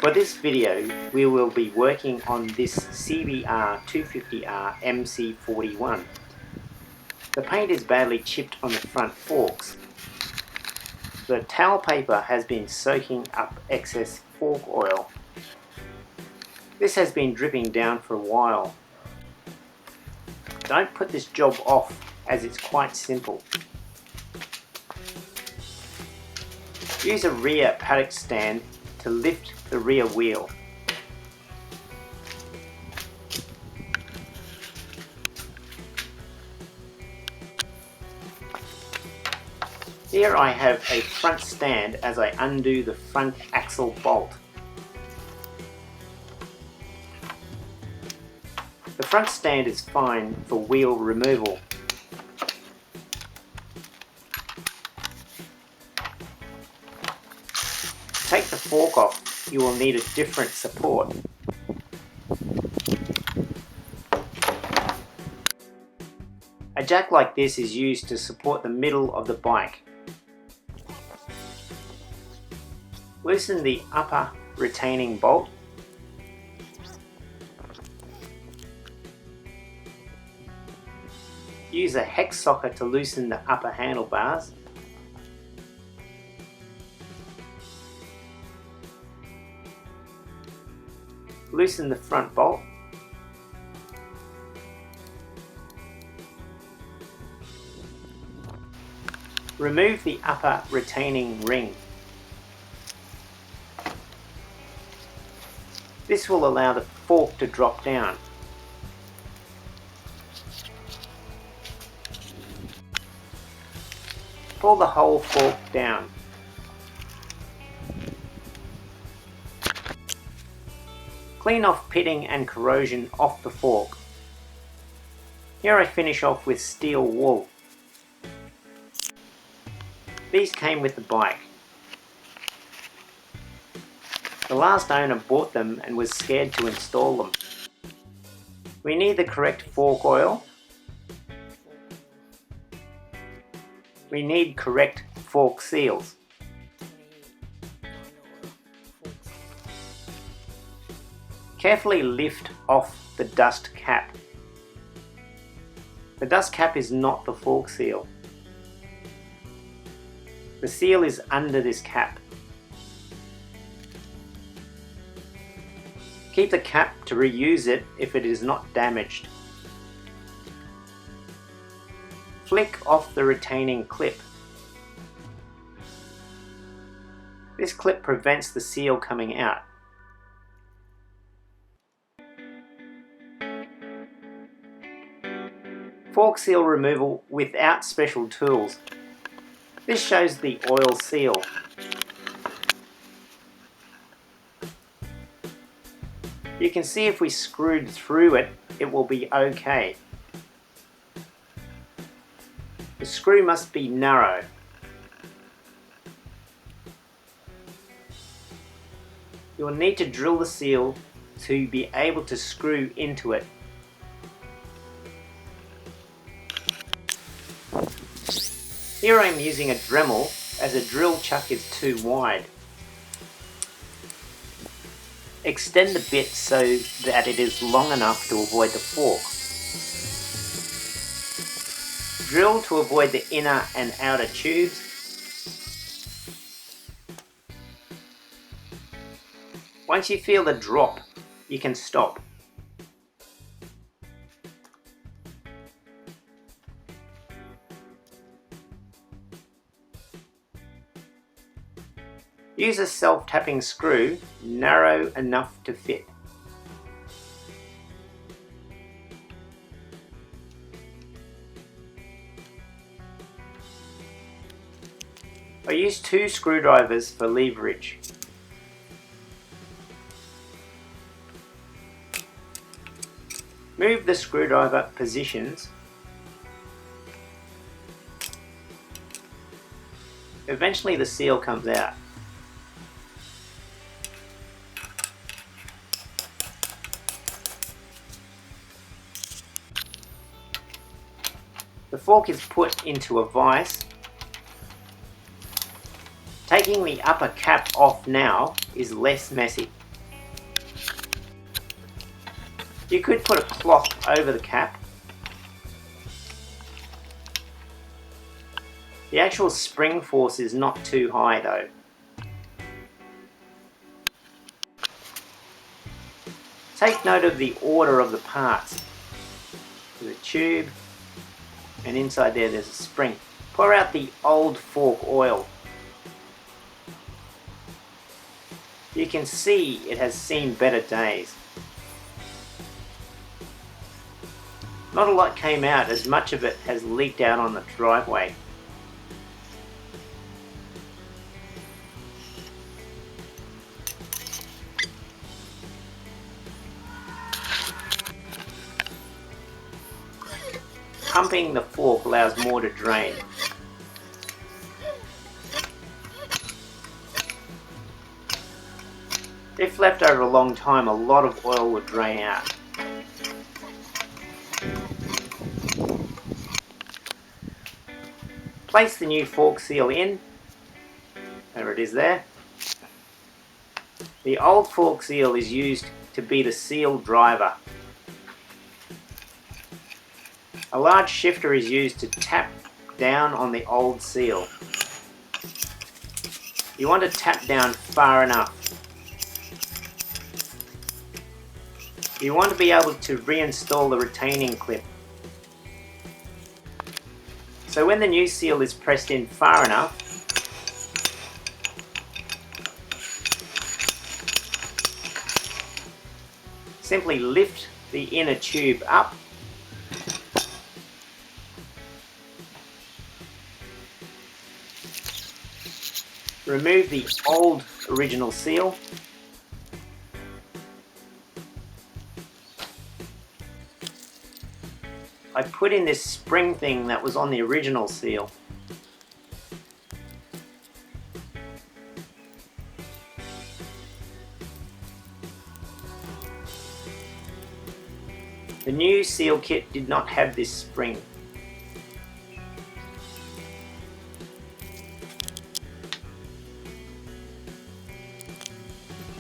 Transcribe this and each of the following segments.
For this video, we will be working on this CBR 250R MC41. The paint is badly chipped on the front forks. The towel paper has been soaking up excess fork oil. This has been dripping down for a while. Don't put this job off as it's quite simple. Use a rear paddock stand to lift the rear wheel. Here I have a front stand as I undo the front axle bolt. The front stand is fine for wheel removal. To take the fork off, you will need a different support. A jack like this is used to support the middle of the bike. Loosen the upper retaining bolt. Use a hex socket to loosen the upper handlebars. Loosen the front bolt. Remove the upper retaining ring. This will allow the fork to drop down. Pull the whole fork down. Clean off pitting and corrosion off the fork. Here I finish off with steel wool. These came with the bike. The last owner bought them and was scared to install them. We need the correct fork oil. We need correct fork seals. Carefully lift off the dust cap. The dust cap is not the fork seal. The seal is under this cap. Keep the cap to reuse it if it is not damaged. Flick off the retaining clip. This clip prevents the seal coming out. Fork seal removal without special tools. This shows the oil seal. You can see if we screwed through it, it will be okay. The screw must be narrow. You will need to drill the seal to be able to screw into it. Here I am using a Dremel as a drill chuck is too wide. Extend the bit so that it is long enough to avoid the fork. Drill to avoid the inner and outer tubes. Once you feel the drop, you can stop. Use a self-tapping screw, narrow enough to fit. I use 2 screwdrivers for leverage. Move the screwdriver positions. Eventually the seal comes out. The fork is put into a vise. Taking the upper cap off now is less messy. You could put a cloth over the cap. The actual spring force is not too high though. Take note of the order of the parts. There's a tube, and inside there's a spring. Pour out the old fork oil. You can see it has seen better days. Not a lot came out, as much of it has leaked out on the driveway. Pumping the fork allows more to drain. If left over a long time, a lot of oil would drain out. Place the new fork seal in. There it is there. The old fork seal is used to be the seal driver. A large shifter is used to tap down on the old seal. You want to tap down far enough. You want to be able to reinstall the retaining clip. So when the new seal is pressed in far enough, simply lift the inner tube up . Remove the old original seal . I put in this spring thing that was on the original seal. The new seal kit did not have this spring.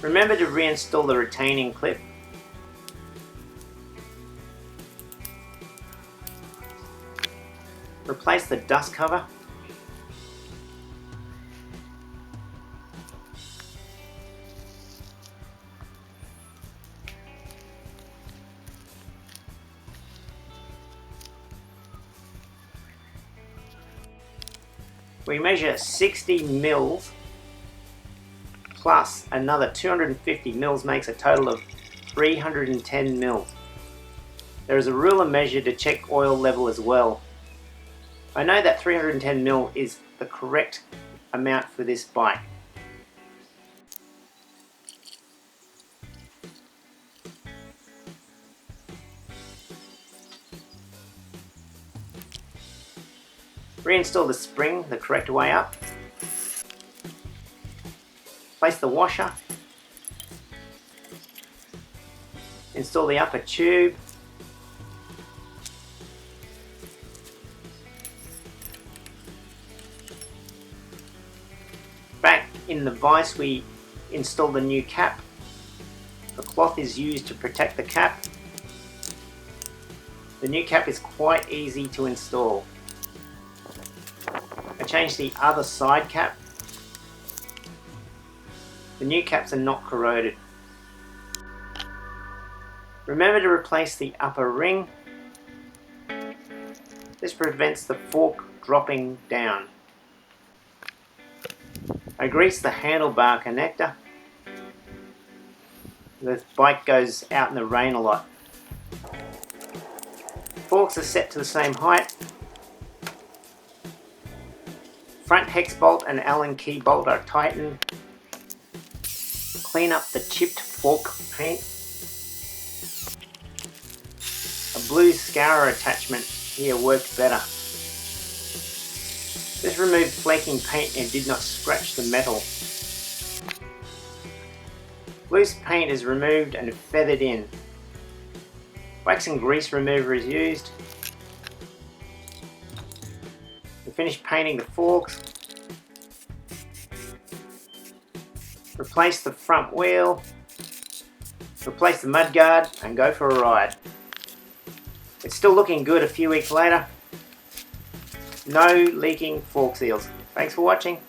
Remember to reinstall the retaining clip. Replace the dust cover. We measure 60 mils plus another 250 mils makes a total of 310 mils. There is a ruler measure to check oil level as well. I know that 310 mil is the correct amount for this bike. Reinstall the spring the correct way up. Place the washer. Install the upper tube. Back in the vise we install the new cap. The cloth is used to protect the cap. The new cap is quite easy to install. I changed the other side cap. The new caps are not corroded. Remember to replace the upper ring. This prevents the fork dropping down. I grease the handlebar connector. The bike goes out in the rain a lot. Forks are set to the same height. Front hex bolt and Allen key bolt are tightened. Clean up the chipped fork paint. A blue scourer attachment here worked better. This removed flaking paint and did not scratch the metal. Loose paint is removed and feathered in. Wax and grease remover is used. We finish painting the forks. Replace the front wheel. replace the mudguard and go for a ride. It's still looking good a few weeks later. No leaking fork seals. Thanks for watching.